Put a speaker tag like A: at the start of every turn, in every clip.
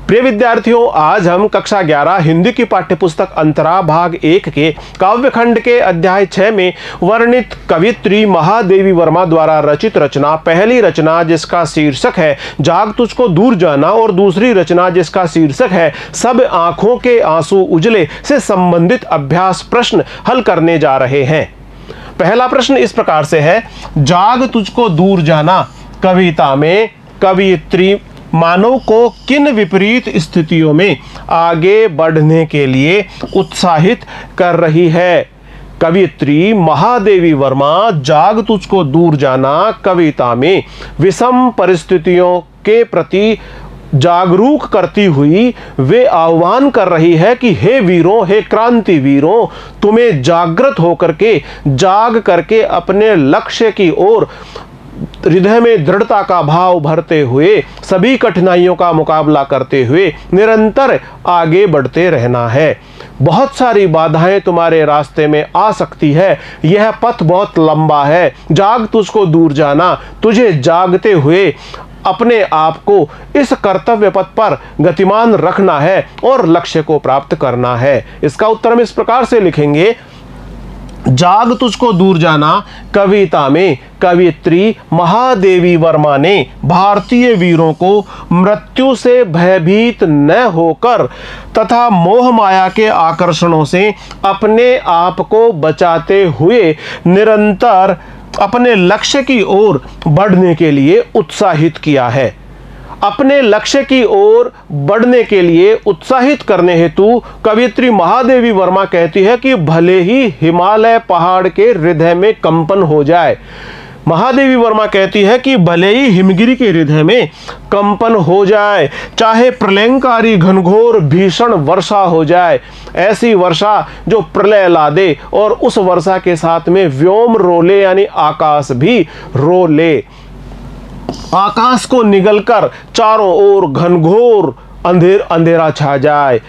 A: प्रिय विद्यार्थियों, आज हम कक्षा 11 हिंदी की पाठ्यपुस्तक अंतरा भाग 1 के काव्यखंड के अध्याय 6 में वर्णित कवियत्री महादेवी वर्मा द्वारा रचित रचना, पहली रचना जिसका शीर्षक है जाग तुझको दूर जाना और दूसरी रचना जिसका शीर्षक है सब आंखों के आंसू उजले से संबंधित अभ्यास प्रश्न हल करने जा रहे हैं। पहला प्रश्न इस प्रकार से है, जाग तुझको दूर जाना कविता में कवियत्री मानव को किन विपरीत स्थितियों में आगे बढ़ने के लिए उत्साहित कर रही है। कवियत्री महादेवी वर्मा जाग तुझको दूर जाना कविता में विषम परिस्थितियों के प्रति जागरूक करती हुई वे आह्वान कर रही है कि हे वीरों, हे क्रांति वीरों, तुम्हें जागृत होकर के जाग करके अपने लक्ष्य की ओर हृदय में दृढ़ता का भाव भरते हुए सभी कठिनाइयों का मुकाबला करते हुए निरंतर आगे बढ़ते रहना है। बहुत सारी बाधाएं तुम्हारे रास्ते में आ सकती है, यह पथ बहुत लंबा है। जाग तुझको दूर जाना, तुझे जागते हुए अपने आप को इस कर्तव्य पथ पर गतिमान रखना है और लक्ष्य को प्राप्त करना है। इसका उत्तर हम इस प्रकार से लिखेंगे, जाग तुझको दूर जाना कविता में कवियत्री महादेवी वर्मा ने भारतीय वीरों को मृत्यु से भयभीत न होकर तथा मोह माया के आकर्षणों से अपने आप को बचाते हुए निरंतर अपने लक्ष्य की ओर बढ़ने के लिए उत्साहित किया है। अपने लक्ष्य की ओर बढ़ने के लिए उत्साहित करने हेतु कवियत्री महादेवी वर्मा कहती है कि भले ही हिमालय पहाड़ के हृदय में कंपन हो जाए। महादेवी वर्मा कहती है कि भले ही हिमगिरी के हृदय में कंपन हो जाए, चाहे प्रलयंकारी घनघोर भीषण वर्षा हो जाए, ऐसी वर्षा जो प्रलय ला दे और उस वर्षा के साथ में व्योम रोले यानी आकाश भी रोले, आकाश को निगलकर चारों ओर घनघोर अंधेरा छा जाए,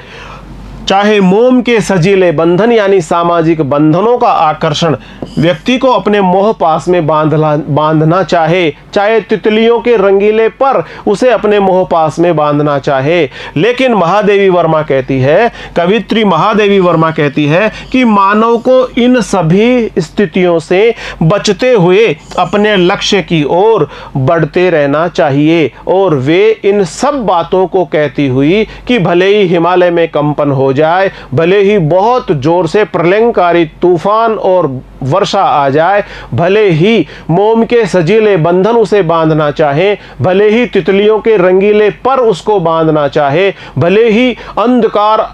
A: चाहे मोम के सजीले बंधन यानी सामाजिक बंधनों का आकर्षण व्यक्ति को अपने मोह पास में बांधना चाहे, चाहे तितलियों के रंगीले पर उसे अपने मोह पास में बांधना चाहे, लेकिन महादेवी वर्मा कहती है, कवियत्री महादेवी वर्मा कहती है कि मानव को इन सभी स्थितियों से बचते हुए अपने लक्ष्य की ओर बढ़ते रहना चाहिए। और वे इन सब बातों को कहती हुई कि भले ही हिमालय में कंपन हो जाए, भले ही बहुत जोर से प्रलयंकारी तूफान और वर्षा आ जाए, भले ही मोम के सजीले बंधन उसे बांधना चाहे, भले ही तितलियों के रंगीले पर उसको बांधना चाहे, भले ही अंधकार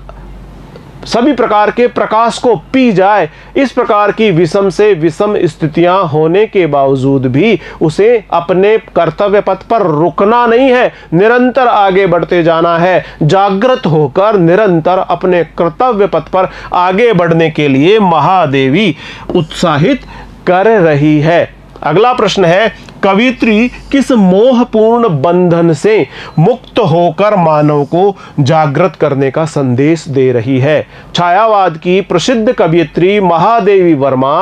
A: सभी प्रकार के प्रकाश को पी जाए, इस प्रकार की विषम से विषम स्थितियां होने के बावजूद भी उसे अपने कर्तव्य पथ पर रुकना नहीं है, निरंतर आगे बढ़ते जाना है। जागृत होकर निरंतर अपने कर्तव्य पथ पर आगे बढ़ने के लिए महादेवी उत्साहित कर रही है। अगला प्रश्न है, कवियत्री किस मोहपूर्ण बंधन से मुक्त होकर मानव को जागृत करने का संदेश दे रही है। छायावाद की प्रसिद्ध कवियत्री महादेवी वर्मा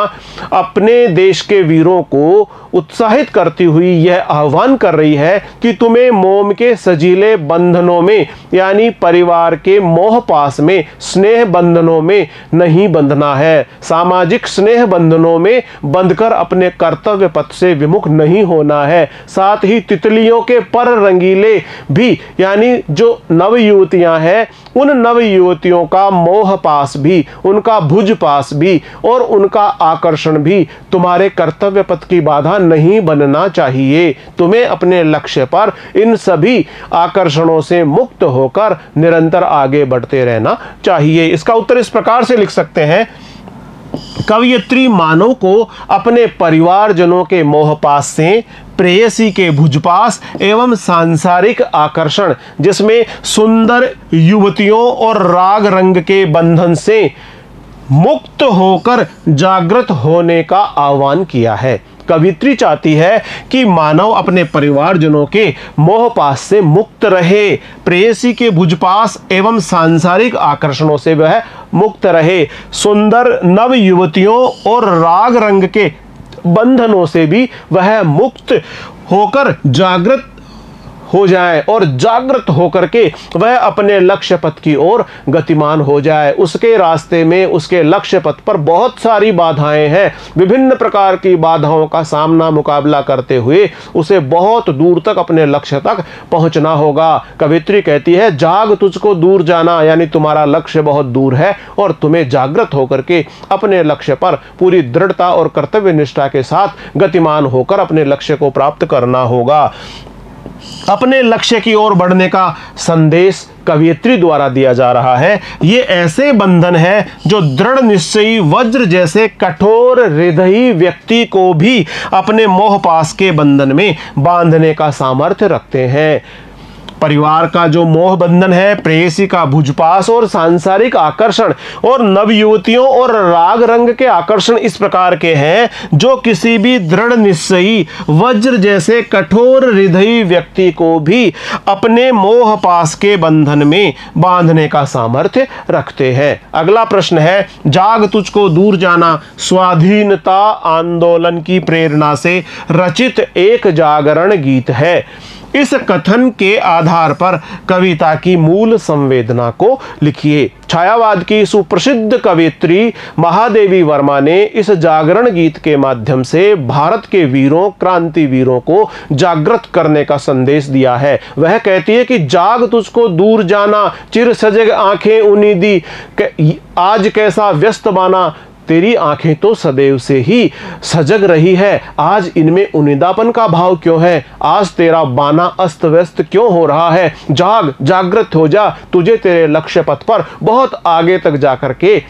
A: अपने देश के वीरों को उत्साहित करती हुई यह आह्वान कर रही है कि तुम्हें मोम के सजीले बंधनों में यानी परिवार के मोह पास में, स्नेह बंधनों में नहीं बंधना है, सामाजिक स्नेह बंधनों में बंधकर अपने कर्तव्य पथ से विमुख नहीं होना है। साथ ही तितलियों के पर रंगीले भी यानी जो नव युवतियां हैं, उन नव युवतियों का मोह पास भी, उनका भुज पास भी और उनका आकर्षण भी तुम्हारे कर्तव्य पथ की बाधा नहीं बनना चाहिए। तुम्हें अपने लक्ष्य पर इन सभी आकर्षणों से मुक्त होकर निरंतर आगे बढ़ते रहना चाहिए। इसका उत्तर इस प्रकार से लिख सकते हैं, कवियत्री मानव को अपने परिवारजनों के मोहपास से, प्रेयसी के भुजपास एवं सांसारिक आकर्षण जिसमें सुंदर युवतियों और राग रंग के बंधन से मुक्त होकर जागृत होने का आह्वान किया है। कवियत्री चाहती है कि मानव अपने परिवारजनों के मोहपास से मुक्त रहे, प्रेयसी के भुजपास एवं सांसारिक आकर्षणों से वह मुक्त रहे, सुंदर नव युवतियों और राग रंग के बंधनों से भी वह मुक्त होकर जागृत हो जाए और जागृत होकर के वह अपने लक्ष्य पथ की ओर गतिमान हो जाए। उसके रास्ते में, उसके लक्ष्य पथ पर बहुत सारी बाधाएं हैं। विभिन्न प्रकार की बाधाओं का सामना मुकाबला करते हुए उसे बहुत दूर तक, अपने लक्ष्य तक पहुंचना होगा। कवित्री कहती है, जाग तुझको दूर जाना, यानी तुम्हारा लक्ष्य बहुत दूर है और तुम्हें जागृत होकर के अपने लक्ष्य पर पूरी दृढ़ता और कर्तव्य निष्ठा के साथ गतिमान होकर अपने लक्ष्य को प्राप्त करना होगा। अपने लक्ष्य की ओर बढ़ने का संदेश कवियत्री द्वारा दिया जा रहा है। ये ऐसे बंधन है जो दृढ़ निश्चयी वज्र जैसे कठोर हृदयी व्यक्ति को भी अपने मोह पास के बंधन में बांधने का सामर्थ्य रखते हैं। परिवार का जो मोह बंधन है, प्रेयसी का भुजपास और सांसारिक आकर्षण और नवयुवतियों और राग रंग के आकर्षण इस प्रकार के हैं जो किसी भी दृढ़ निश्चयी वज्र जैसे कठोर हृदयी व्यक्ति को भी अपने मोह पास के बंधन में बांधने का सामर्थ्य रखते हैं। अगला प्रश्न है, जाग तुझको दूर जाना स्वाधीनता आंदोलन की प्रेरणा से रचित एक जागरण गीत है। इस कथन के आधार पर कविता की मूल संवेदना को लिखिए। छायावाद की सुप्रसिद्ध कवियत्री महादेवी वर्मा ने इस जागरण गीत के माध्यम से भारत के वीरों, क्रांतिवीरों को जागृत करने का संदेश दिया है। वह कहती है कि जाग तुझको दूर जाना, चिर सजग आंखें उन्नीदी, आज कैसा व्यस्त बाना, तेरी आंखें तो सदैव से ही सजग रही है, आज इनमें उन्नीदापन का भाव क्यों है, आज तेरा बाना अस्त व्यस्त क्यों हो रहा है। जाग, जागृत हो जा, तुझे तेरे लक्ष्य पथ पर बहुत आगे तक जाकर के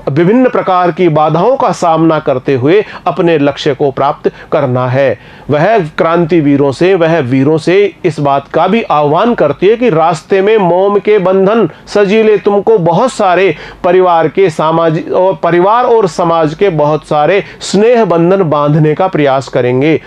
A: विभिन्न प्रकार की बाधाओं का सामना करते हुए अपने लक्ष्य को प्राप्त करना है। वह क्रांतिवीरों से, वह वीरों से इस बात का भी आह्वान करती है कि रास्ते में मोम के बंधन सजीले तुमको बहुत सारे परिवार और समाज के बहुत सारे स्नेह बंधन बांधने का प्रयास करेंगे,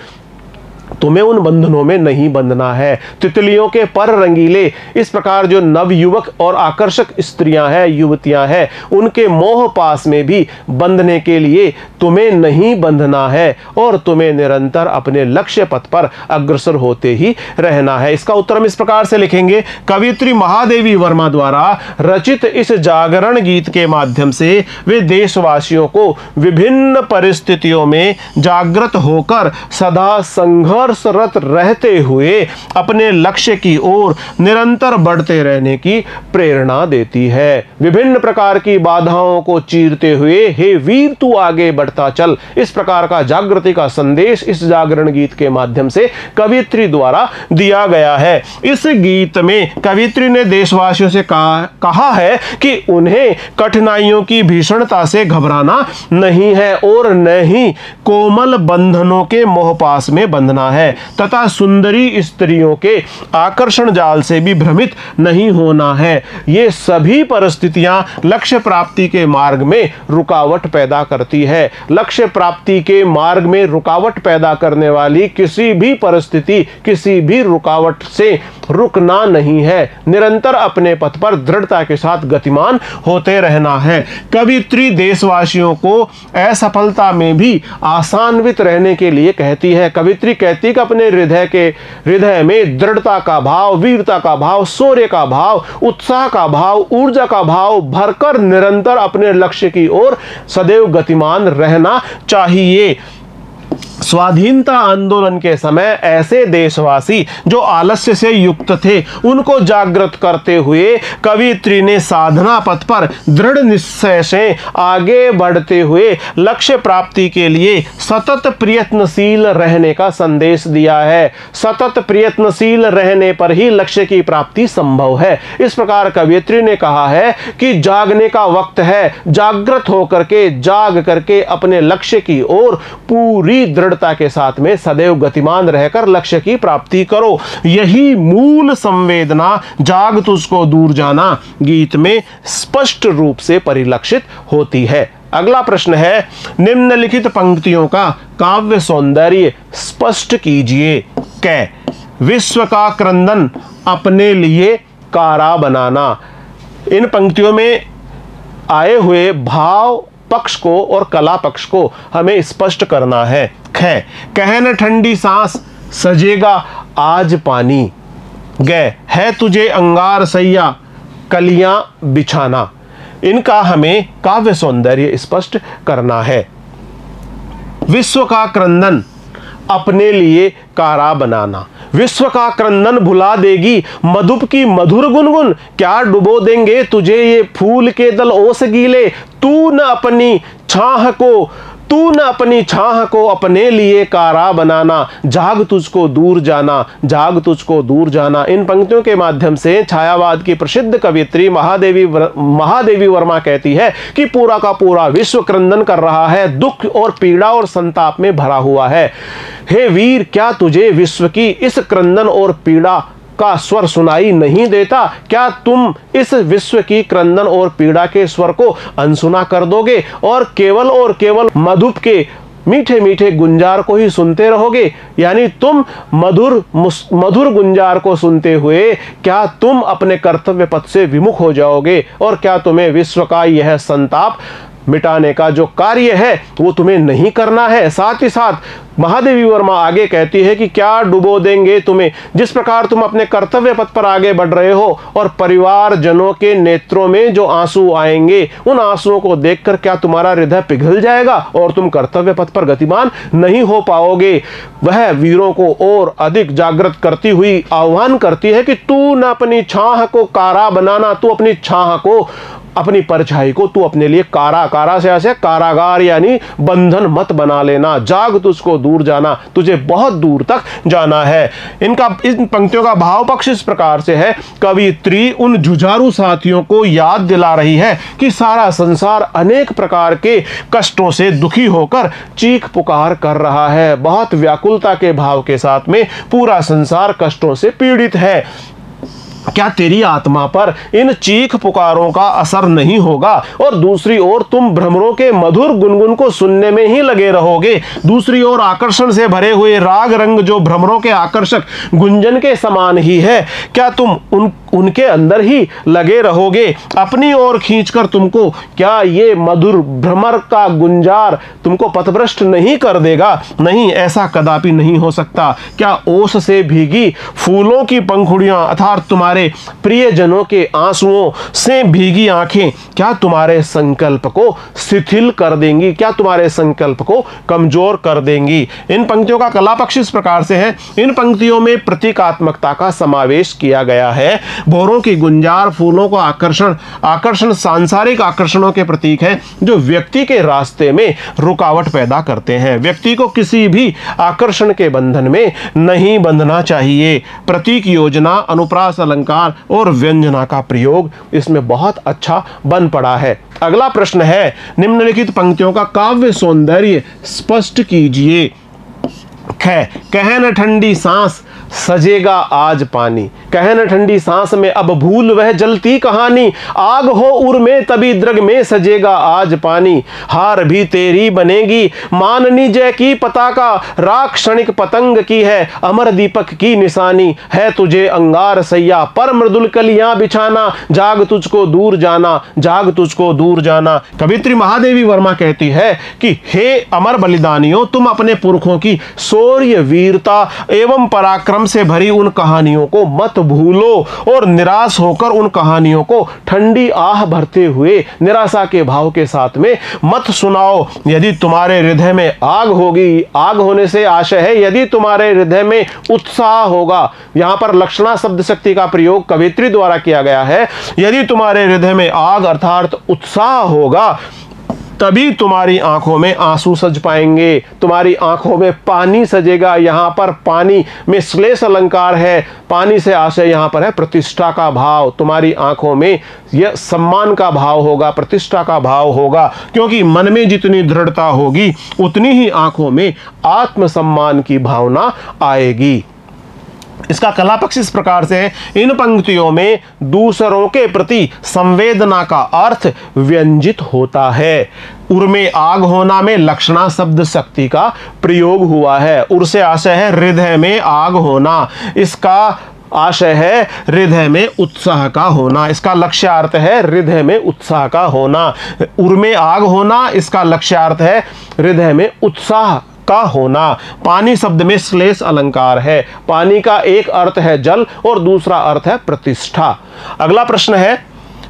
A: तुम्हें उन बंधनों में नहीं बंधना है। तितलियों के पर रंगीले, इस प्रकार जो नवयुवक और आकर्षक स्त्रियां हैं, युवतियां हैं, उनके मोह पास में भी बंधने के लिए तुम्हें नहीं बंधना है और तुम्हें निरंतर अपने लक्ष्य पथ पर अग्रसर होते ही रहना है। इसका उत्तर हम इस प्रकार से लिखेंगे, कवियत्री महादेवी वर्मा द्वारा रचित इस जागरण गीत के माध्यम से वे देशवासियों को विभिन्न परिस्थितियों में जागृत होकर सदा संघर्षरत रहते हुए अपने लक्ष्य की ओर निरंतर बढ़ते रहने की प्रेरणा देती है। विभिन्न प्रकार की बाधाओं को चीरते हुए हे वीर तू आगे बढ़ता चल, इस प्रकार का जागृति का संदेश इस जागरण गीत के माध्यम से कवियत्री द्वारा दिया गया है। इस गीत में कवियत्री ने देशवासियों से कहा है कि उन्हें कठिनाइयों की भीषणता से घबराना नहीं है और न ही कोमल बंधनों के मोहपास में बंधना है तथा सुंदरी स्त्रियों के आकर्षण जाल से भी भ्रमित नहीं होना है। ये सभी परिस्थितियां लक्ष्य प्राप्ति के मार्ग में रुकावट पैदा करती है। लक्ष्य प्राप्ति के मार्ग में रुकावट पैदा करने वाली किसी भी परिस्थिति, किसी भी रुकावट से रुकना नहीं है, निरंतर अपने पथ पर दृढ़ता के साथ गतिमान होते रहना है। कवियत्री देशवासियों को असफलता में भी आशान्वित रहने के लिए कहती है। कवियत्री कहती है कि अपने हृदय में दृढ़ता का भाव, वीरता का भाव, शौर्य का भाव, उत्साह का भाव, ऊर्जा का भाव भरकर निरंतर अपने लक्ष्य की ओर सदैव गतिमान रहना चाहिए। स्वाधीनता आंदोलन के समय ऐसे देशवासी जो आलस्य से युक्त थे उनको जागृत करते हुए कवियत्री ने साधना पथ पर दृढ़ निश्चय से आगे बढ़ते हुए लक्ष्य प्राप्ति के लिए सतत प्रयत्नशील रहने का संदेश दिया है। सतत प्रयत्नशील रहने पर ही लक्ष्य की प्राप्ति संभव है। इस प्रकार कवियत्री ने कहा है कि जागने का वक्त है, जागृत होकर के, जाग करके अपने लक्ष्य की ओर पूरी दृढ़ता के साथ में सदैव गतिमान रहकर लक्ष्य की प्राप्ति करो। यही मूल संवेदना जाग तुझको दूर जाना गीत में स्पष्ट रूप से परिलक्षित होती है। अगला प्रश्न है, निम्नलिखित पंक्तियों का काव्य सौंदर्य स्पष्ट कीजिए। कै विश्व का क्रंदन अपने लिए कारा बनाना। इन पंक्तियों में आए हुए भाव पक्ष को और कला पक्ष को हमें स्पष्ट करना है। ख कहन ठंडी सांस सजेगा आज पानी। गए है तुझे अंगार सैया कलियां बिछाना। इनका हमें काव्य सौंदर्य स्पष्ट करना है। विश्व का क्रंदन अपने लिए कारा बनाना। विश्व का क्रंदन भुला देगी मधुप की मधुर गुनगुन। क्या डुबो देंगे तुझे ये फूल के दल ओस गीले। तू न अपनी छाह को अपने लिए कारा बनाना। जाग तुझको दूर जाना, जाग तुझको दूर जाना। इन पंक्तियों के माध्यम से छायावाद की प्रसिद्ध कवियत्री महादेवी वर्मा कहती है कि पूरा का पूरा विश्व क्रंदन कर रहा है, दुख और पीड़ा और संताप में भरा हुआ है। हे वीर, क्या तुझे विश्व की इस क्रंदन और पीड़ा का स्वर सुनाई नहीं देता? क्या तुम इस विश्व की क्रंदन और पीड़ा के स्वर को अनसुना कर दोगे और केवल मधुप के मीठे मीठे गुंजार को ही सुनते रहोगे? यानी तुम मधुर गुंजार को सुनते हुए क्या तुम अपने कर्तव्य पथ से विमुख हो जाओगे? और क्या तुम्हें विश्व का यह संताप मिटाने का जो कार्य है वो तुम्हें नहीं करना है? साथ ही साथ महादेवी वर्मा आगे कहती है कि क्या डुबो देंगे तुम्हें। जिस प्रकार तुम अपने कर्तव्य पथ पर आगे बढ़ रहे हो और परिवार जनों के नेत्रों में जो आंसू आएंगे, उन आंसुओं को देखकर क्या तुम्हारा हृदय पिघल जाएगा और तुम कर्तव्य पथ पर गतिमान नहीं हो पाओगे? वह वीरों को और अधिक जागृत करती हुई आह्वान करती है कि तू न अपनी छाह को कारा बनाना। तू अपनी छाह को, अपनी परछाई को तू अपने लिए कारा से ऐसे कारागार यानी बंधन मत बना लेना। जाग तुझको दूर जाना, तुझे बहुत दूर तक जाना है। इन पंक्तियों का भाव पक्ष इस प्रकार से है। कवियत्री उन जुझारू साथियों को याद दिला रही है कि सारा संसार अनेक प्रकार के कष्टों से दुखी होकर चीख पुकार कर रहा है। बहुत व्याकुलता के भाव के साथ में पूरा संसार कष्टों से पीड़ित है। क्या तेरी आत्मा पर इन चीख पुकारों का असर नहीं होगा? और दूसरी ओर तुम भ्रमरों के मधुर गुनगुन को सुनने में ही लगे रहोगे। दूसरी ओर आकर्षण से भरे हुए राग रंग जो भ्रमरों के आकर्षक गुंजन के समान ही है, क्या तुम उनके अंदर ही लगे रहोगे? अपनी ओर खींचकर तुमको क्या ये मधुर भ्रमर का गुंजार तुमको पथभ्रष्ट नहीं कर देगा? नहीं, ऐसा कदापि नहीं हो सकता। क्या ओस से भीगी फूलों की पंखुड़ियां अर्थात तुम्हारे प्रियजनों के आंसुओं से भीगी आंखें क्या तुम्हारे संकल्प को शिथिल कर देंगी? क्या तुम्हारे संकल्प को कमजोर कर देंगी? इन पंक्तियों का कला पक्ष इस प्रकार से है। इन पंक्तियों में प्रतीकात्मकता का समावेश किया गया है। भौरों की गुंजार फूलों का आकर्षण सांसारिक आकर्षणों के प्रतीक है जो व्यक्ति के रास्ते में रुकावट पैदा करते हैं। व्यक्ति को किसी भी आकर्षण के बंधन में नहीं बंधना चाहिए। प्रतीक योजना, अनुप्रास अलंकार और व्यंजना का प्रयोग इसमें बहुत अच्छा बन पड़ा है। अगला प्रश्न है, निम्नलिखित पंक्तियों का काव्य सौंदर्य स्पष्ट कीजिए। कहन ठंडी सांस सजेगा आज पानी। कहन ठंडी सांस में अब भूल वह जलती कहानी। आग हो उर में तभी द्रग में सजेगा आज पानी। हार भी तेरी बनेगी माननी जय की पताका। राख क्षणिक पतंग की है अमर दीपक की निशानी। है तुझे अंगार सैया पर मृदुल कलियां बिछाना। जाग तुझको दूर जाना, जाग तुझको दूर जाना। कवियत्री महादेवी वर्मा कहती है कि हे अमर बलिदानियों, तुम अपने पुरखों की शौर्य, वीरता एवं पराक्रम से भरी उन कहानियों को मत भूलो और निराश होकर उन कहानियों को ठंडी आह भरते हुए निराशा के भाव के साथ में मत सुनाओ। यदि तुम्हारे हृदय में आग होगी, आग होने से आशय है यदि तुम्हारे हृदय में उत्साह होगा। यहां पर लक्षणा शब्द शक्ति का प्रयोग कवियत्री द्वारा किया गया है। यदि तुम्हारे हृदय में आग अर्थात उत्साह होगा तभी तुम्हारी आंखों में आंसू सज पाएंगे, तुम्हारी आंखों में पानी सजेगा। यहां पर पानी में श्लेष अलंकार है। पानी से आशय यहां पर है प्रतिष्ठा का भाव। तुम्हारी आंखों में यह सम्मान का भाव होगा, प्रतिष्ठा का भाव होगा, क्योंकि मन में जितनी दृढ़ता होगी उतनी ही आंखों में आत्मसम्मान की भावना आएगी। इसका कला पक्ष इस प्रकार से है। इन पंक्तियों में दूसरों के प्रति संवेदना का अर्थ व्यंजित होता है। उर में आग होना में लक्षणा शब्द शक्ति का प्रयोग हुआ है। उर से आशय है हृदय में आग होना, इसका आशय है हृदय में उत्साह का होना, इसका लक्ष्यार्थ है हृदय में उत्साह का होना। उर में आग होना, इसका लक्ष्यार्थ है हृदय में उत्साह का होना। पानी शब्द में श्लेष अलंकार है। पानी का एक अर्थ है जल और दूसरा अर्थ है प्रतिष्ठा। अगला प्रश्न है,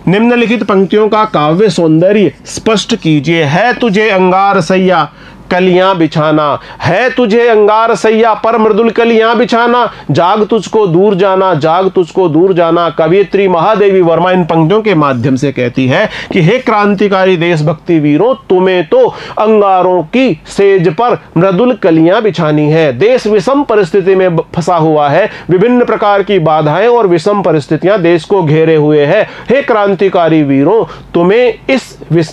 A: निम्नलिखित पंक्तियों का काव्य सौंदर्य स्पष्ट कीजिए। है तुझे अंगार सैया कलियां बिछाना, है तुझे अंगार सैया पर मृदुल कलियां बिछाना, जाग तुझको दूर जाना, जाग तुझको दूर जाना। कवियत्री महादेवी वर्मा इन पंक्तियों के माध्यम से कहती है कि हे क्रांतिकारी देशभक्ति वीरों, तुम्हें तो अंगारों की सेज पर मृदुल कलियां बिछानी है। देश विषम परिस्थिति में फंसा हुआ है, विभिन्न प्रकार की बाधाएं और विषम परिस्थितियां देश को घेरे हुए है। हे क्रांतिकारी वीरों, तुम्हें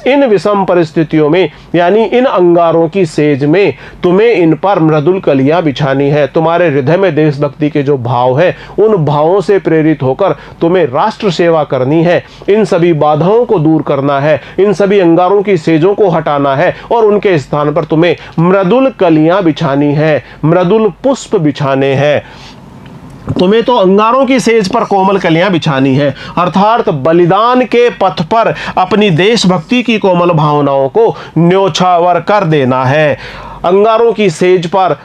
A: इन विषम परिस्थितियों में यानी इन अंगारों की सेज में तुम्हें इन पर मृदुल कलियां बिछानी है। तुम्हारे हृदय में देशभक्ति के जो भाव है, उन भावों से प्रेरित होकर तुम्हें राष्ट्र सेवा करनी है। इन सभी बाधाओं को दूर करना है, इन सभी अंगारों की सेजों को हटाना है और उनके स्थान पर तुम्हें मृदुल कलियां बिछानी है, मृदुल पुष्प बिछाने हैं। तुम्हें तो अंगारों की सेज पर कोमल कलियां बिछानी है, अर्थात बलिदान के पथ पर अपनी देशभक्ति की कोमल भावनाओं को न्योछावर कर देना है। अंगारों की सेज पर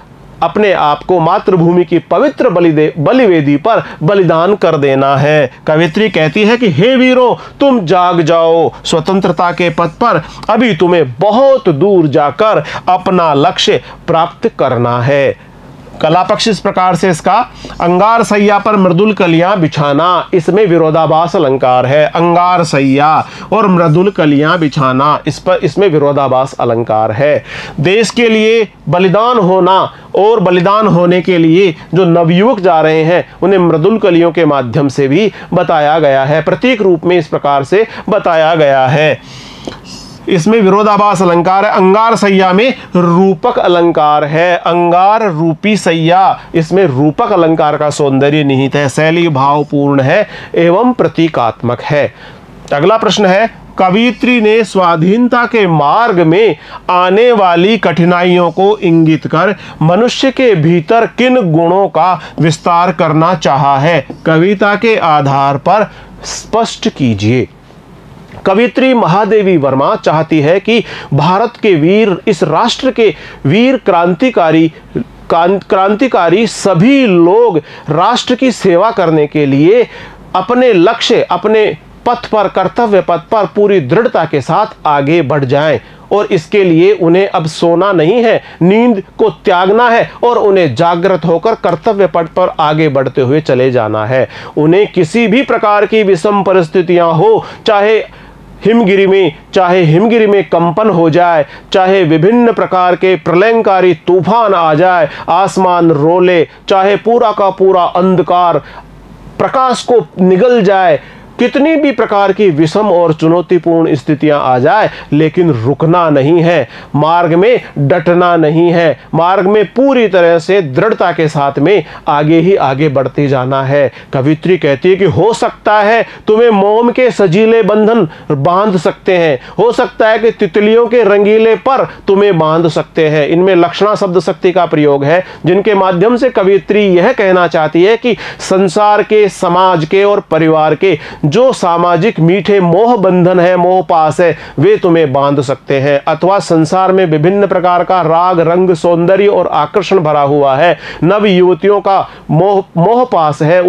A: अपने आप को मातृभूमि की पवित्र बलिवेदी पर बलिदान कर देना है। कवित्री कहती है कि हे वीरों, तुम जाग जाओ, स्वतंत्रता के पथ पर अभी तुम्हें बहुत दूर जाकर अपना लक्ष्य प्राप्त करना है। कला पक्ष इस प्रकार से इसका, अंगार सैया पर मृदुल कलियां बिछाना, इसमें विरोधाभास अलंकार है। अंगार सैया और मृदुल कलियां बिछाना, इसमें विरोधाभास अलंकार है। देश के लिए बलिदान होना और बलिदान होने के लिए जो नवयुवक जा रहे हैं उन्हें मृदुल कलियों के माध्यम से भी बताया गया है, प्रतीक रूप में इस प्रकार से बताया गया है। इसमें विरोधाभास अलंकार है। अंगार सैया में रूपक अलंकार है, अंगार रूपी सैया, इसमें रूपक अलंकार का सौंदर्य निहित है, शैली भावपूर्ण है एवं प्रतीकात्मक है। अगला प्रश्न है, कवियत्री ने स्वाधीनता के मार्ग में आने वाली कठिनाइयों को इंगित कर मनुष्य के भीतर किन गुणों का विस्तार करना चाहा है, कविता के आधार पर स्पष्ट कीजिए। कवियत्री महादेवी वर्मा चाहती है कि भारत के वीर, इस राष्ट्र के वीर क्रांतिकारी सभी लोग राष्ट्र की सेवा करने के लिए अपने लक्ष्य, अपने पथ पर, कर्तव्य पथ पर पूरी दृढ़ता के साथ आगे बढ़ जाएं और इसके लिए उन्हें अब सोना नहीं है, नींद को त्यागना है और उन्हें जागृत होकर कर्तव्य पथ पर आगे बढ़ते हुए चले जाना है। उन्हें किसी भी प्रकार की विषम परिस्थितियां हो, चाहे हिमगिरी में कंपन हो जाए, चाहे विभिन्न प्रकार के प्रलयंकारी तूफान आ जाए, आसमान रोले, चाहे पूरा का पूरा अंधकार प्रकाश को निगल जाए, कितनी भी प्रकार की विषम और चुनौतीपूर्ण स्थितियां आ जाए, लेकिन रुकना नहीं है, मार्ग में डटना नहीं है, मार्ग में पूरी तरह से दृढ़ता के साथ में आगे ही आगे बढ़ते जाना है। कवित्री कहती है कि हो सकता है तुम्हें मोम के सजीले बंधन बांध सकते हैं, हो सकता है कि तितलियों के रंगीले पर तुम्हें बांध सकते हैं। इनमें लक्षणा शब्द शक्ति का प्रयोग है, जिनके माध्यम से कवित्री यह कहना चाहती है कि संसार के, समाज के और परिवार के जो सामाजिक मीठे मोह बंधन है, मोह पास है, वे तुम्हें बांध सकते हैं। अथवा संसार में विभिन्न प्रकार का राग, रंग, सौंदर्य और आकर्षण भरा हुआ है, नव युवतियों का मोह पास है,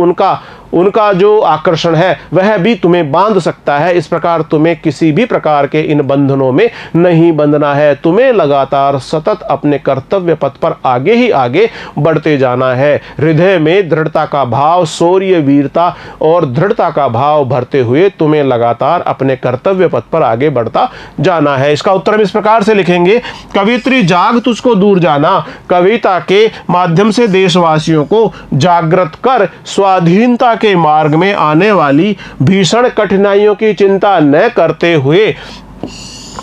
A: उनका जो आकर्षण है वह भी तुम्हें बांध सकता है। इस प्रकार तुम्हें किसी भी प्रकार के इन बंधनों में नहीं बंधना है, तुम्हें लगातार सतत अपने कर्तव्य पथ पर आगे ही आगे बढ़ते जाना है। हृदय में दृढ़ता का भाव, शौर्य, वीरता और दृढ़ता का भाव भरते हुए तुम्हें लगातार अपने कर्तव्य पथ पर आगे बढ़ता जाना है। इसका उत्तर हम इस प्रकार से लिखेंगे, कवित्री जाग तुझको दूर जाना, कविता के माध्यम से देशवासियों को जागृत कर स्वाधीनता के मार्ग में आने वाली भीषण कठिनाइयों की चिंता न करते हुए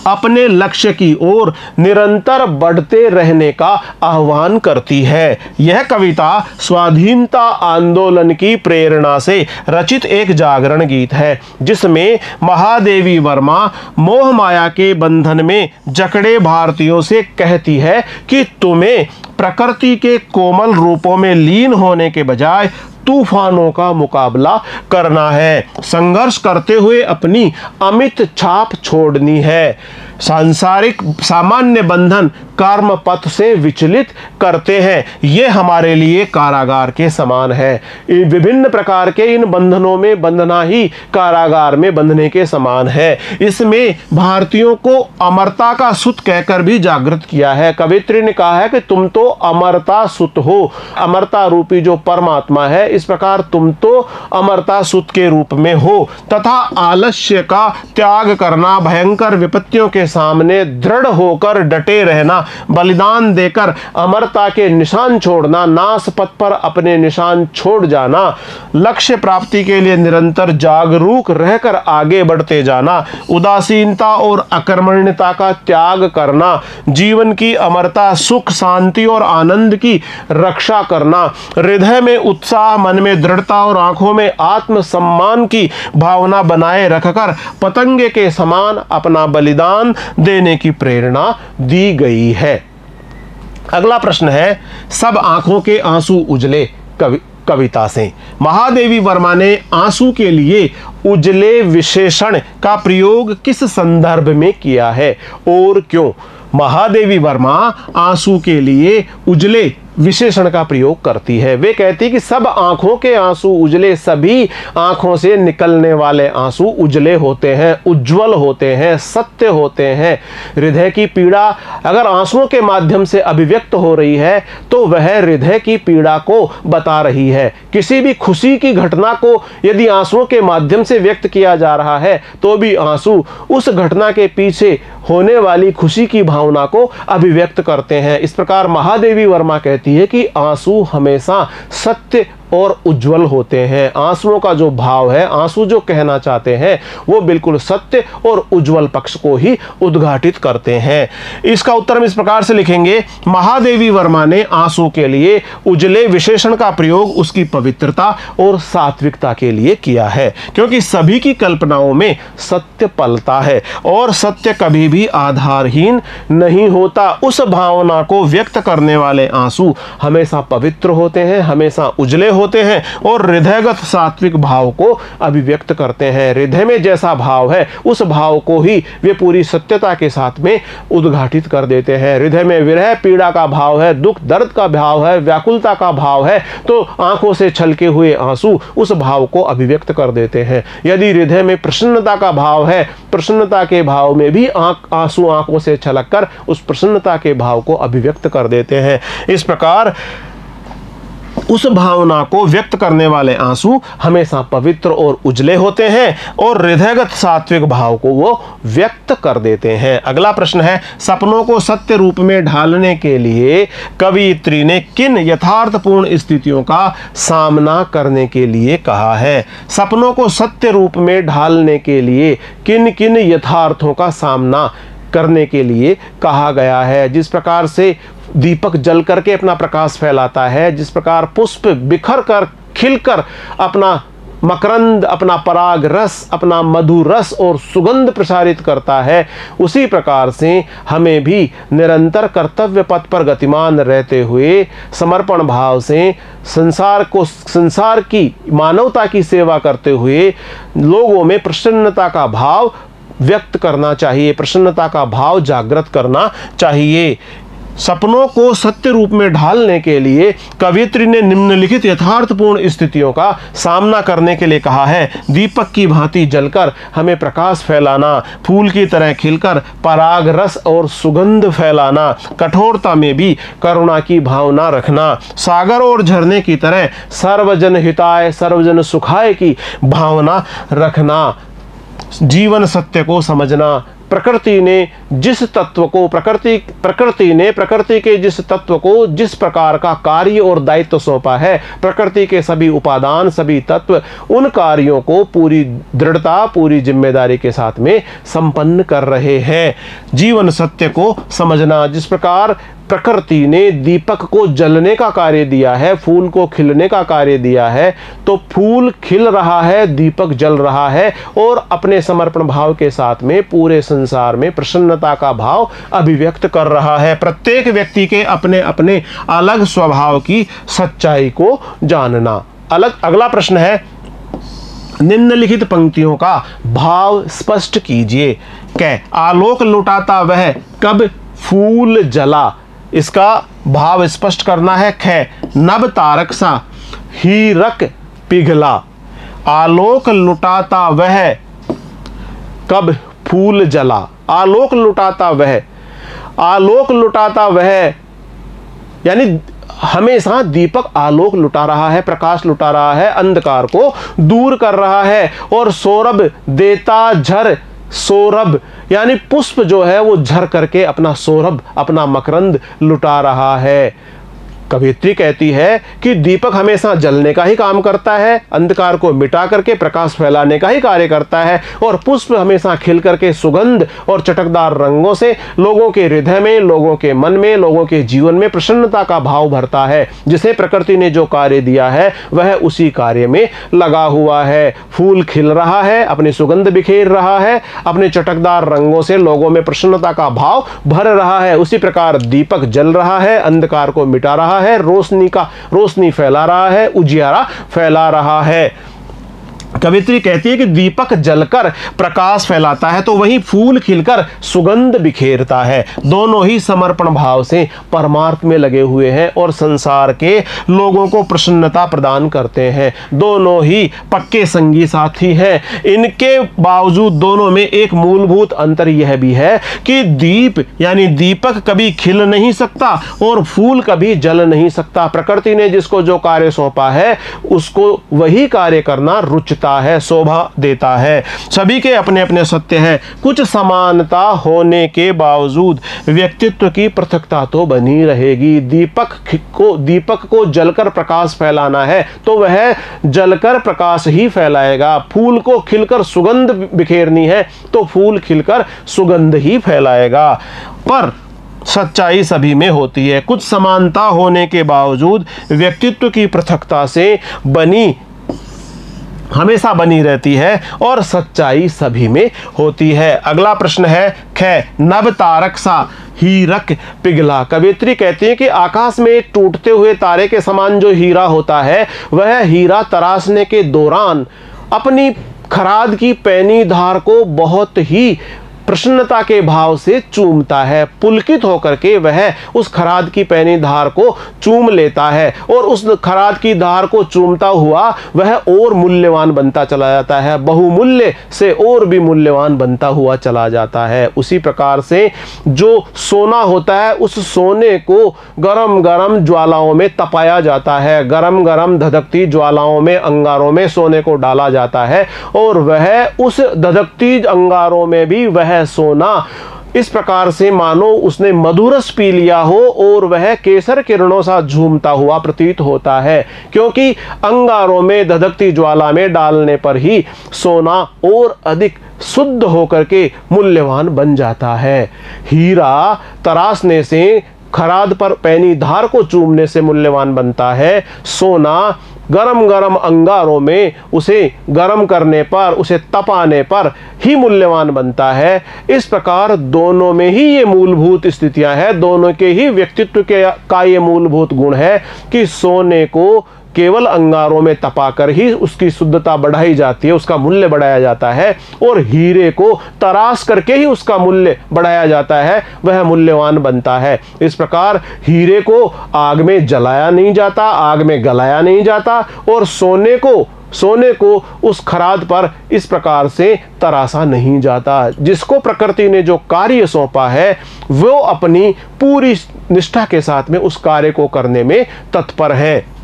A: अपने लक्ष्य की ओर निरंतर बढ़ते रहने का आह्वान करती है। यह कविता स्वाधीनता आंदोलन की प्रेरणा से रचित एक जागरण गीत है, जिसमें महादेवी वर्मा मोह माया के बंधन में जकड़े भारतीयों से कहती है कि तुम्हें प्रकृति के कोमल रूपों में लीन होने के बजाय तूफानों का मुकाबला करना है, संघर्ष करते हुए अपनी अमित छाप छोड़नी है। सांसारिक सामान्य बंधन कर्म पथ से विचलित करते हैं। ये हमारे लिए कारागार के समान है। विभिन्न प्रकार के इन बंधनों में बंधना ही कारागार में बंधने के समान है। इसमें भारतीयों को अमरता का सुत कहकर भी जागृत किया है। कवित्री ने कहा है कि तुम तो अमरता सुत हो, अमरता रूपी जो परमात्मा है, इस प्रकार तुम तो अमरता सुत के रूप में हो। तथा आलस्य का त्याग करना, भयंकर विपत्तियों के सामने दृढ़ होकर डटे रहना, बलिदान देकर अमरता के निशान छोड़ना, नाश पथ पर अपने निशान छोड़ जाना, लक्ष्य प्राप्ति के लिए निरंतर जागरूक रहकर आगे बढ़ते जाना, उदासीनता और अकर्मण्यता का त्याग करना, जीवन की अमरता, सुख, शांति और आनंद की रक्षा करना, हृदय में उत्साह, मन में दृढ़ता और आंखों में आत्मसम्मान की भावना बनाए रखकर पतंगे के समान अपना बलिदान देने की प्रेरणा दी गई है। अगला प्रश्न है, सब आंखों के आंसू उजले कविता से। महादेवी वर्मा ने आंसू के लिए उजले विशेषण का प्रयोग किस संदर्भ में किया है और क्यों? महादेवी वर्मा आंसू के लिए उजले विशेषण का प्रयोग करती है। वे कहती है कि सब आंखों के आंसू उजले, सभी आंखों से निकलने वाले आंसू उजले होते हैं, उज्जवल होते हैं, सत्य होते हैं। हृदय की पीड़ा अगर आंसुओं के माध्यम से अभिव्यक्त हो रही है तो वह हृदय की पीड़ा को बता रही है। किसी भी खुशी की घटना को यदि आंसुओं के माध्यम से व्यक्त किया जा रहा है तो भी आंसू उस घटना के पीछे होने वाली खुशी की भावना को अभिव्यक्त करते हैं। इस प्रकार महादेवी वर्मा कहती है कि आंसू हमेशा सत्य और उज्जवल होते हैं। आंसुओं का जो भाव है, आंसू जो कहना चाहते हैं, वो बिल्कुल सत्य और उज्जवल पक्ष को ही उद्घाटित करते हैं। इसका उत्तर हम इस प्रकार से लिखेंगे, महादेवी वर्मा ने आंसू के लिए उजले विशेषण का प्रयोग उसकी पवित्रता और सात्विकता के लिए किया है, क्योंकि सभी की कल्पनाओं में सत्य पलता है और सत्य कभी भी आधारहीन नहीं होता। उस भावना को व्यक्त करने वाले आंसू हमेशा पवित्र होते हैं, हमेशा उजले होते हैं और हृदयगत सात्विक भाव को अभिव्यक्त करते हैं। हृदय में जैसा भाव है उस भाव को ही वे पूरी सत्यता के साथ में उद्घाटित कर देते हैं। हृदय में विरह पीड़ा का भाव है, दुख दर्द का भाव है, व्याकुलता का भाव है, तो आंखों से छलके हुए आंसू उस भाव को अभिव्यक्त कर देते हैं। यदि हृदय में प्रसन्नता का भाव है, प्रसन्नता के भाव में भी आंसू आंखों से छलककर उस प्रसन्नता के भाव को अभिव्यक्त कर देते हैं। इस प्रकार उस भावना को व्यक्त करने वाले आंसू हमेशा पवित्र और उजले होते हैं और हृदयगत सात्विक भाव को वो व्यक्त कर देते हैं। अगला प्रश्न है, सपनों को सत्य रूप में ढालने के लिए कवयित्री ने किन यथार्थपूर्ण स्थितियों का सामना करने के लिए कहा है? सपनों को सत्य रूप में ढालने के लिए किन किन यथार्थों का सामना करने के लिए कहा गया है? जिस प्रकार से दीपक जल करके अपना प्रकाश फैलाता है, जिस प्रकार पुष्प बिखर कर खिलकर अपना मकरंद, अपना पराग रस, अपना मधु रस और सुगंध प्रसारित करता है, उसी प्रकार से हमें भी निरंतर कर्तव्य पथ पर गतिमान रहते हुए समर्पण भाव से संसार की मानवता की सेवा करते हुए लोगों में प्रसन्नता का भाव व्यक्त करना चाहिए, प्रसन्नता का भाव जागृत करना चाहिए। सपनों को सत्य रूप में ढालने के लिए कवयित्री ने निम्नलिखित यथार्थपूर्ण स्थितियों का सामना करने के लिए कहा है। दीपक की भांति जलकर हमें प्रकाश फैलाना, फूल की तरह खिलकर पराग रस और सुगंध फैलाना, कठोरता में भी करुणा की भावना रखना, सागर और झरने की तरह सर्वजन हिताय सर्वजन सुखाय की भावना रखना, जीवन सत्य को समझना, प्रकृति ने जिस तत्व को प्रकृति के जिस तत्व को जिस प्रकार का कार्य और दायित्व सौंपा है, प्रकृति के सभी उपादान, सभी तत्व उन कार्यों को पूरी दृढ़ता, पूरी जिम्मेदारी के साथ में संपन्न कर रहे हैं। जीवन सत्य को समझना, जिस प्रकार प्रकृति ने दीपक को जलने का कार्य दिया है, फूल को खिलने का कार्य दिया है, तो फूल खिल रहा है, दीपक जल रहा है और अपने समर्पण भाव के साथ में पूरे संसार में प्रसन्नता का भाव अभिव्यक्त कर रहा है। प्रत्येक व्यक्ति के अपने अपने अलग स्वभाव की सच्चाई को जानना। अगला प्रश्न है, निम्नलिखित पंक्तियों का भाव स्पष्ट कीजिए। क, आलोक लुटाता वह कब फूल जला, इसका भाव स्पष्ट करना है। ख, नभ तारक सा हीरक पिघला, आलोक लुटाता वह कब फूल जला। आलोक लुटाता वह, आलोक लुटाता वह यानी हमेशा दीपक आलोक लुटा रहा है, प्रकाश लुटा रहा है, अंधकार को दूर कर रहा है। और सौरभ देता झर, सौरभ यानी पुष्प जो है वो झर करके अपना सौरभ, अपना मकरंद लुटा रहा है। कवियत्री कहती है कि दीपक हमेशा जलने का ही काम करता है, अंधकार को मिटा करके प्रकाश फैलाने का ही कार्य करता है, और पुष्प हमेशा खिल करके सुगंध और चटकदार रंगों से लोगों के हृदय में, लोगों के मन में, लोगों के जीवन में प्रसन्नता का भाव भरता है। जिसे प्रकृति ने जो कार्य दिया है वह उसी कार्य में लगा हुआ है। फूल खिल रहा है, अपनी सुगंध बिखेर रहा है, अपने चटकदार रंगों से लोगों में प्रसन्नता का भाव भर रहा है। उसी प्रकार दीपक जल रहा है, अंधकार को मिटा रहा है, रोशनी फैला रहा है, उजियारा फैला रहा है। कवित्री कहती है कि दीपक जलकर प्रकाश फैलाता है तो वहीं फूल खिलकर सुगंध बिखेरता है। दोनों ही समर्पण भाव से परमार्थ में लगे हुए हैं और संसार के लोगों को प्रसन्नता प्रदान करते हैं। दोनों ही पक्के संगी साथी हैं। इनके बावजूद दोनों में एक मूलभूत अंतर यह भी है कि दीप यानी दीपक कभी खिल नहीं सकता और फूल कभी जल नहीं सकता। प्रकृति ने जिसको जो कार्य सौंपा है उसको वही कार्य करना रुचता है, शोभा देता है। सभी के अपने अपने सत्य हैं। कुछ समानता होने के बावजूद व्यक्तित्व की पृथकता तो बनी रहेगी। दीपक को जलकर प्रकाश फैलाना है तो वह जलकर प्रकाश ही फैलाएगा। फूल को खिलकर सुगंध बिखेरनी है तो फूल खिलकर सुगंध ही फैलाएगा। पर सच्चाई सभी में होती है। कुछ समानता होने के बावजूद व्यक्तित्व की पृथकता से हमेशा बनी रहती है और सच्चाई सभी में होती है। अगला प्रश्न है ख, नभ तारक सा हीरक पिघला। कवित्री कहती है कि आकाश में टूटते हुए तारे के समान जो हीरा होता है वह हीरा तराशने के दौरान अपनी खराद की पैनी धार को बहुत ही प्रसन्नता के भाव से चूमता है। पुलकित होकर के वह उस खराद की पैनी धार को चूम लेता है और उस खराद की धार को चूमता हुआ वह और मूल्यवान बनता चला जाता है, बहुमूल्य से और भी मूल्यवान बनता हुआ चला जाता है। उसी प्रकार से जो सोना होता है उस सोने को गरम गरम ज्वालाओं में तपाया जाता है, गरम गरम धधकती ज्वालाओं में, अंगारों में सोने को डाला जाता है और वह उस धधकती अंगारों में भी वह सोना इस प्रकार से मानो उसने मधुरस पी लिया हो और वह केसर किरणों सा झूमता हुआ प्रतीत होता है, क्योंकि अंगारों में धधकती ज्वाला में डालने पर ही सोना और अधिक शुद्ध होकर के मूल्यवान बन जाता है। हीरा तराशने से, खराद पर पैनी धार को चूमने से मूल्यवान बनता है। सोना गरम गरम अंगारों में उसे गरम करने पर, उसे तपाने पर ही मूल्यवान बनता है। इस प्रकार दोनों में ही ये मूलभूत स्थितियां हैं, दोनों के ही व्यक्तित्व का ये मूलभूत गुण है कि सोने को केवल अंगारों में तपाकर ही उसकी शुद्धता बढ़ाई जाती है, उसका मूल्य बढ़ाया जाता है, और हीरे को तराश करके ही उसका मूल्य बढ़ाया जाता है, वह मूल्यवान बनता है। इस प्रकार हीरे को आग में जलाया नहीं जाता, आग में गलाया नहीं जाता, और सोने को उस खराद पर इस प्रकार से तराशा नहीं जाता। जिसको प्रकृति ने जो कार्य सौंपा है वो अपनी पूरी निष्ठा के साथ में उस कार्य को करने में तत्पर है।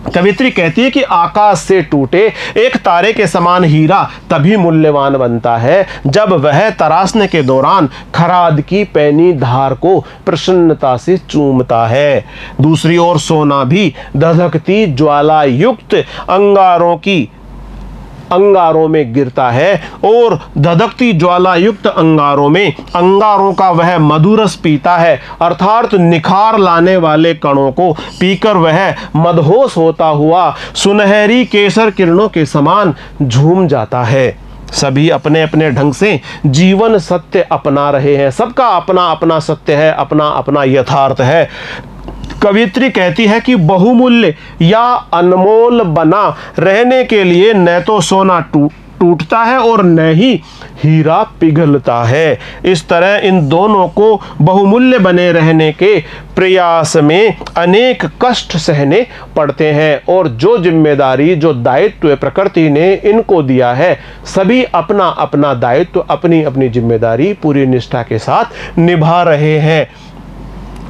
A: कवित्री कहती है कि आकाश से टूटे एक तारे के समान हीरा तभी मूल्यवान बनता है जब वह तराशने के दौरान खराद की पैनी धार को प्रसन्नता से चूमता है। दूसरी ओर सोना भी धधकती ज्वाला युक्त अंगारों में गिरता है और धधकती ज्वाला युक्त अंगारों का वह मधुरस पीता है, अर्थात निखार लाने वाले कणों को पीकर वह मदहोश होता हुआ सुनहरी केसर किरणों के समान झूम जाता है। सभी अपने अपने ढंग से जीवन सत्य अपना रहे हैं, सबका अपना अपना सत्य है, अपना अपना यथार्थ है। कवियत्री कहती है कि बहुमूल्य या अनमोल बना रहने के लिए न तो सोना टूटता है और न ही हीरा पिघलता है। इस तरह इन दोनों को बहुमूल्य बने रहने के प्रयास में अनेक कष्ट सहने पड़ते हैं और जो जिम्मेदारी, जो दायित्व प्रकृति ने इनको दिया है, सभी अपना अपना दायित्व, अपनी अपनी जिम्मेदारी पूरी निष्ठा के साथ निभा रहे हैं।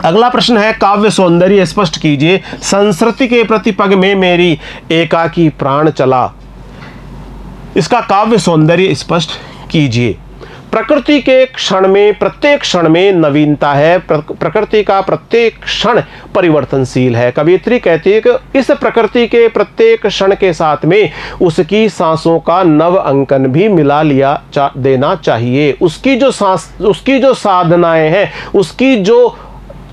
A: अगला प्रश्न है, काव्य सौंदर्य स्पष्ट कीजिए। संस्कृति के प्रति पग में मेरी एकाकी प्राण चला। इसका काव्य सौंदर्य स्पष्ट कीजिए। प्रकृति के क्षण में, प्रत्येक क्षण में नवीनता है। प्रकृति का प्रत्येक क्षण परिवर्तनशील है। कवियत्री कहती है कि इस प्रकृति के प्रत्येक क्षण के साथ में उसकी सांसों का नव अंकन भी मिला देना चाहिए। उसकी जो साधनाएं हैं, उसकी जो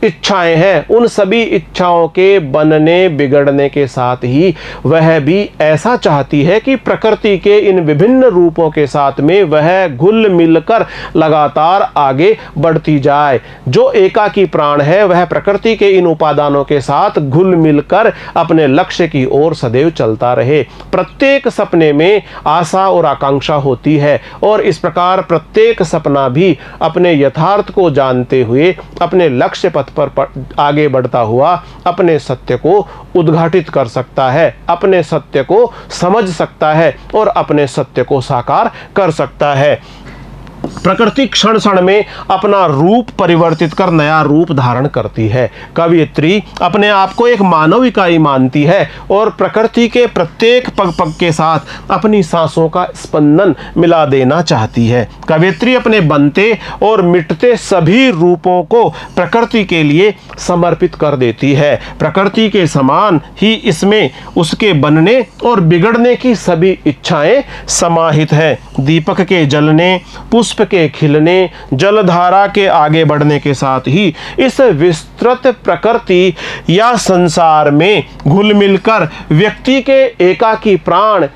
A: इच्छाएं हैं, उन सभी इच्छाओं के बनने बिगड़ने के साथ ही वह भी ऐसा चाहती है कि प्रकृति के इन विभिन्न रूपों के साथ में वह घुल मिलकर लगातार आगे बढ़ती जाए। जो एकाकी प्राण है वह प्रकृति के इन उपादानों के साथ घुल मिलकर अपने लक्ष्य की ओर सदैव चलता रहे। प्रत्येक सपने में आशा और आकांक्षा होती है और इस प्रकार प्रत्येक सपना भी अपने यथार्थ को जानते हुए अपने लक्ष्य पथ पर आगे बढ़ता हुआ अपने सत्य को उद्घाटित कर सकता है, अपने सत्य को समझ सकता है और अपने सत्य को साकार कर सकता है। प्रकृति क्षण क्षण में अपना रूप परिवर्तित कर नया रूप धारण करती है। कवियत्री अपने आप को एक मानव इकाई मानती है और प्रकृति के प्रत्येक पग पग के साथ अपनी सांसों का स्पंदन मिला देना चाहती है। कवियत्री अपने बनते और मिटते सभी रूपों को प्रकृति के लिए समर्पित कर देती है। प्रकृति के समान ही इसमें उसके बनने और बिगड़ने की सभी इच्छाएं समाहित है। दीपक के जलने, पुष्प के खिलने, जलधारा के आगे बढ़ने के साथ ही इस विस्तृत प्रकृति या संसार में घुल मिलकर व्यक्ति के एकाकी प्राण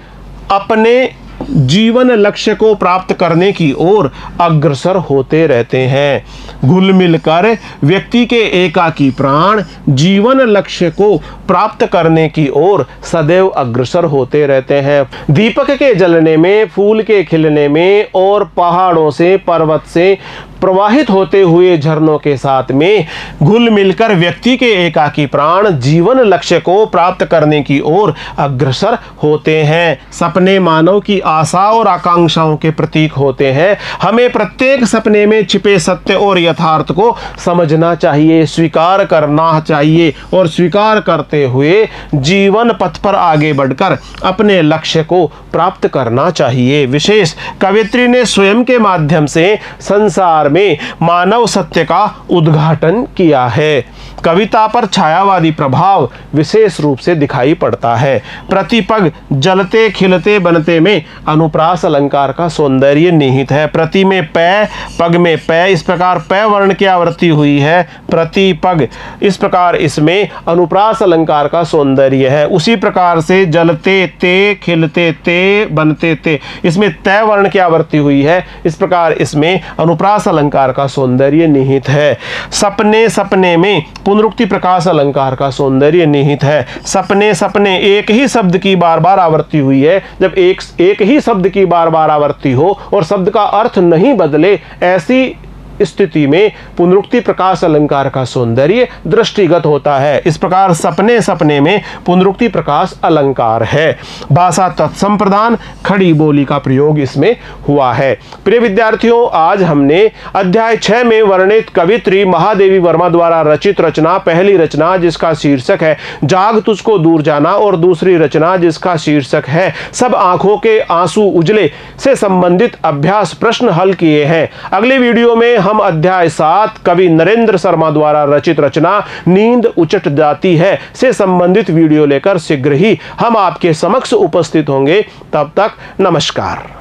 A: अपने जीवन लक्ष्य को प्राप्त करने की ओर अग्रसर होते रहते हैं। घुल मिलकर व्यक्ति के एकाकी प्राण जीवन लक्ष्य को प्राप्त करने की ओर सदैव अग्रसर होते रहते हैं। दीपक के जलने में, फूल के खिलने में और पहाड़ों से, पर्वत से प्रवाहित होते हुए झरनों के साथ में घुल मिलकर व्यक्ति के एकाकी प्राण जीवन लक्ष्य को प्राप्त करने की ओर अग्रसर होते हैं। सपने मानव की आशा और आकांक्षाओं के प्रतीक होते हैं। हमें प्रत्येक सपने में छिपे सत्य और यथार्थ को समझना चाहिए, स्वीकार करना चाहिए और स्वीकार करते हुए जीवन पथ पर आगे बढ़कर अपने लक्ष्य को प्राप्त करना चाहिए। विशेष कवियत्री ने स्वयं के माध्यम से संसार में मानव सत्य का उद्घाटन किया है। कविता पर छायावादी प्रभाव विशेष रूप से दिखाई पड़ता है। प्रतिपग जलते खिलते बनते में अनुप्रास अलंकार का सौंदर्य निहित है। प्रति में पै, पग में पै, इस प्रकार पै वर्ण की आवृत्ति हुई है। प्रतिपग, इस प्रकार इसमें अनुप्रास अलंकार का सौंदर्य है। उसी प्रकार से जलते ते, खिलते ते, बनते ते, इसमें तय वर्ण की आवृत्ति हुई है। इस प्रकार इसमें अनुप्रास अलंकार का सौंदर्य निहित है। सपने सपने में पुनरुक्ति प्रकाश अलंकार का सौंदर्य निहित है। सपने सपने एक ही शब्द की बार बार आवृत्ति हुई है। जब एक ही शब्द की बार बार आवृत्ति हो और शब्द का अर्थ नहीं बदले, ऐसी स्थिति में पुनरुक्ति प्रकाश अलंकार का सौंदर्य दृष्टिगत होता है। इस प्रकार सपने सपने में पुनरुक्ति प्रकाश अलंकार है। भाषा तत्संप्रदान, खड़ी बोली का प्रयोग इसमें हुआ है। प्रिय विद्यार्थियों, आज हमने अध्याय 6 में वर्णित कवित्री महादेवी वर्मा द्वारा रचित रचना, पहली रचना जिसका शीर्षक है जाग तुझको दूर जाना और दूसरी रचना जिसका शीर्षक है सब आंखों के आंसू उजले से संबंधित अभ्यास प्रश्न हल किए हैं। अगले वीडियो में हम अध्याय 7 कवि नरेंद्र शर्मा द्वारा रचित रचना नींद उचट जाती है से संबंधित वीडियो लेकर शीघ्र ही हम आपके समक्ष उपस्थित होंगे। तब तक नमस्कार।